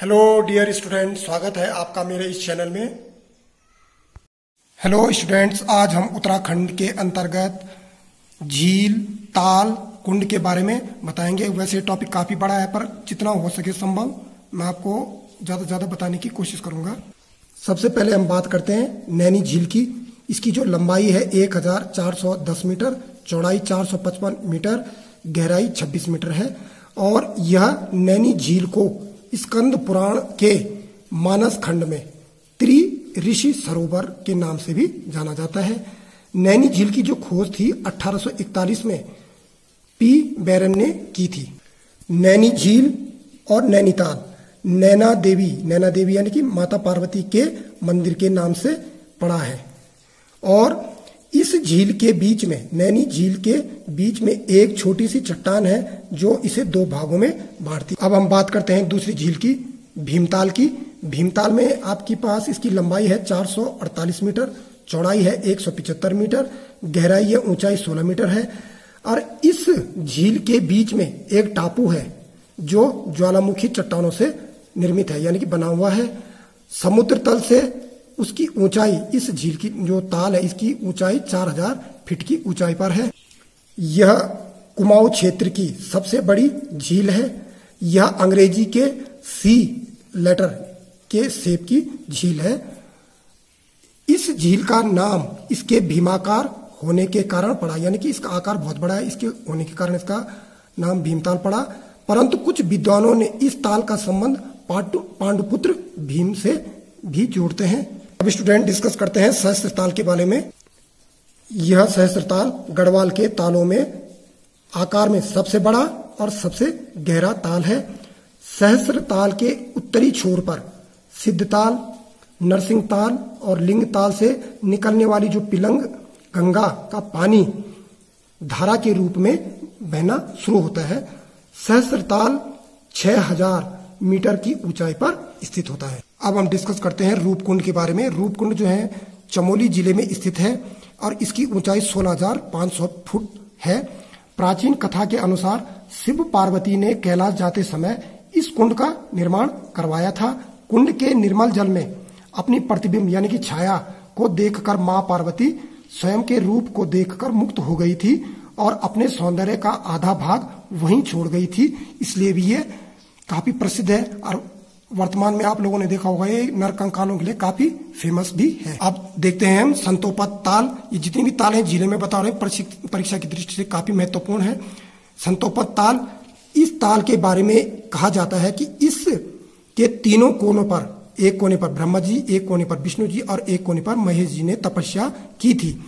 Hello dear student, स्वागत है आपका मेरे इस चैनल में। हेलो स्टूडेंट्स, आज हम उत्तराखंड के अंतर्गत झील, ताल, कुंड के बारे में बताएंगे। वैसे टॉपिक काफ़ी बड़ा है, पर जितना हो सके संभव मैं आपको ज़्यादा से ज़्यादा बताने की कोशिश करूँगा। सबसे पहले हम बात करते हैं नैनी झील की। इसकी जो लंबाई है 1410 मीटर, चौड़ाई 455 मीटर, गहराई 26 मीटर है। और यह नैनी झील को स्कंद पुराण के मानस खंड में त्रि ऋषि सरोवर के नाम से भी जाना जाता है। नैनी झील की जो खोज थी 1841 में पी बैरन ने की थी। नैनी झील और नैनीताल नैना देवी यानी कि माता पार्वती के मंदिर के नाम से पड़ा है। और इस झील के बीच में, नैनी झील के बीच में एक छोटी सी चट्टान है जो इसे दो भागों में बांटती है। अब हम बात करते हैं दूसरी झील की, भीमताल की। भीमताल में आपके पास इसकी लंबाई है 448 मीटर, चौड़ाई है 175 मीटर, गहराई या ऊंचाई 16 मीटर है। और इस झील के बीच में एक टापू है जो ज्वालामुखी चट्टानों से निर्मित है, यानी कि बना हुआ है। समुद्र तल से उसकी ऊंचाई, इस झील की जो ताल है इसकी ऊंचाई 4000 फीट की ऊंचाई पर है। यह कुमाऊं क्षेत्र की सबसे बड़ी झील है। यह अंग्रेजी के सी लेटर के शेप की झील है। इस झील का नाम इसके भीमाकार होने के कारण पड़ा, यानी कि इसका आकार बहुत बड़ा है, इसके होने के कारण इसका नाम भीमताल पड़ा। परंतु कुछ विद्वानों ने इस ताल का संबंध पांडुपुत्र भीम से भी जोड़ते हैं। अब स्टूडेंट डिस्कस करते हैं सहस्त्रताल के बारे में। यह सहस्त्रताल गढ़वाल के तालों में आकार में सबसे बड़ा और सबसे गहरा ताल है। सहस्त्रताल के उत्तरी छोर पर सिद्धताल, नरसिंह ताल और लिंग ताल से निकलने वाली जो पिलंग गंगा का पानी धारा के रूप में बहना शुरू होता है। सहस्त्रताल 6000 मीटर की ऊंचाई पर स्थित होता है। अब हम डिस्कस करते हैं रूपकुंड के बारे में। रूपकुंड जो है चमोली जिले में स्थित है और इसकी ऊंचाई 16,500 फुट है। प्राचीन कथा के अनुसार शिव पार्वती ने कैलाश जाते समय इस कुंड का निर्माण करवाया था। कुंड के निर्मल जल में अपनी प्रतिबिंब यानी कि छाया को देखकर मां पार्वती स्वयं के रूप को देखकर मुक्त हो गई थी और अपने सौंदर्य का आधा भाग वहीं छोड़ गई थी। इसलिए भी ये काफी प्रसिद्ध है और वर्तमान में आप लोगों ने देखा होगा ये नरकंकालों के लिए काफी फेमस भी है। अब देखते हैं हम संतोपत ताल। ये जितनी भी ताल हैं जिले में बता रहे हैं, परीक्षा की दृष्टि से काफी महत्वपूर्ण है। संतोपत ताल, इस ताल के बारे में कहा जाता है कि इस के तीनों कोनों पर, एक कोने पर ब्रह्मा जी, एक कोने पर विष्णु जी और एक कोने पर महेश जी ने तपस्या की थी।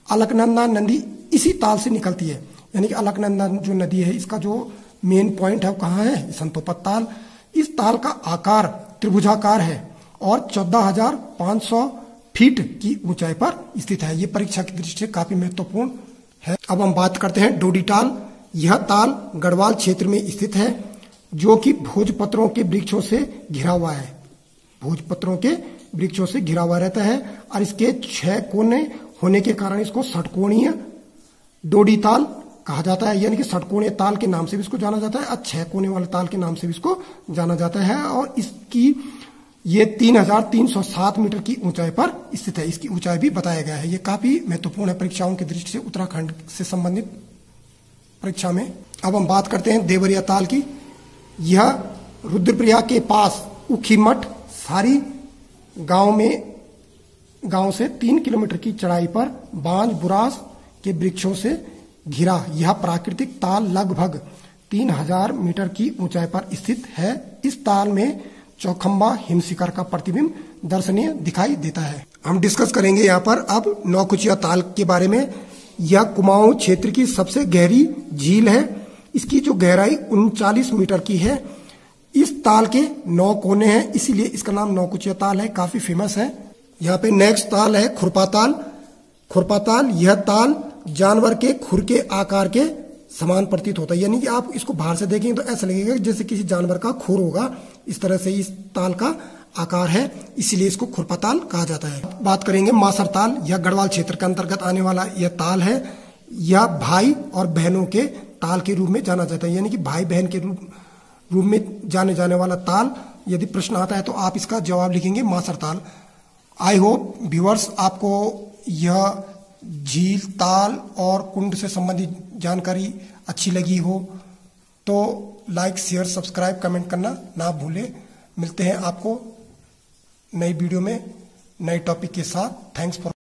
अलकनंदा नदी इसी ताल से निकलती है, यानी कि अलकनंदा जो नदी है इसका जो मेन पॉइंट है वो कहाँ है? संतोपत ताल। इस ताल का आकार त्रिभुजाकार है और 14,500 फीट की ऊंचाई पर स्थित है। ये परीक्षा की दृष्टि से काफी महत्वपूर्ण है। अब हम बात करते हैं डोडीताल। यह ताल गढ़वाल क्षेत्र में स्थित है जो कि भोजपत्रों के वृक्षों से घिरा हुआ है। भोजपत्रों के वृक्षों से घिरा हुआ रहता है और इसके 6 कोने होने के कारण इसको षटकोणीय डोडीताल कहा जाता है, यानी कि षटकोणीय ताल के नाम से भी इसको जाना जाता है और 6 कोने वाले ताल के नाम से भी इसको जाना जाता है। और इसकी ये 3,307 मीटर की ऊंचाई पर स्थित है। इसकी ऊंचाई भी बताया गया है। ये काफी महत्वपूर्ण है परीक्षाओं की दृष्टि से, उत्तराखंड से संबंधित परीक्षा में। अब हम बात करते हैं देवरिया ताल की। यह रुद्रप्रयाग के पास उखीमठ सारी गांव से 3 किलोमीटर की चढ़ाई पर बांज बुरास के वृक्षों से घिरा यह प्राकृतिक ताल लगभग 3000 मीटर की ऊंचाई पर स्थित है। इस ताल में चौखंबा हिमशिखर का प्रतिबिंब दर्शनीय दिखाई देता है। हम डिस्कस करेंगे यहाँ पर अब नौकुचिया ताल के बारे में। यह कुमाऊं क्षेत्र की सबसे गहरी झील है। इसकी जो गहराई 39 मीटर की है। इस ताल के 9 कोने हैं, इसीलिए इसका नाम नौकुचिया ताल है, काफी फेमस है। यहाँ पे नेक्स्ट ताल है खुरपा ताल। खुरपा ताल, यह ताल जानवर के खुर के आकार के समान प्रतीत होता है, यानी कि आप इसको बाहर से देखेंगे तो ऐसा लगेगा जैसे किसी जानवर का खुर होगा। इस तरह से इस ताल का आकार है, इसीलिए इसको खुरपा ताल कहा जाता है। बात करेंगे मासर ताल। यह गढ़वाल क्षेत्र के अंतर्गत आने वाला यह ताल है। यह भाई और बहनों के ताल के रूप में जाना जाता है, यानी कि भाई बहन के रूप रूप में जाने जाने वाला ताल। यदि प्रश्न आता है तो आप इसका जवाब लिखेंगे मासर ताल। आई होप व्यूअर्स आपको यह झील, ताल और कुंड से संबंधित जानकारी अच्छी लगी हो तो लाइक, शेयर, सब्सक्राइब, कमेंट करना ना भूलें। मिलते हैं आपको नई वीडियो में नए टॉपिक के साथ। Thanks for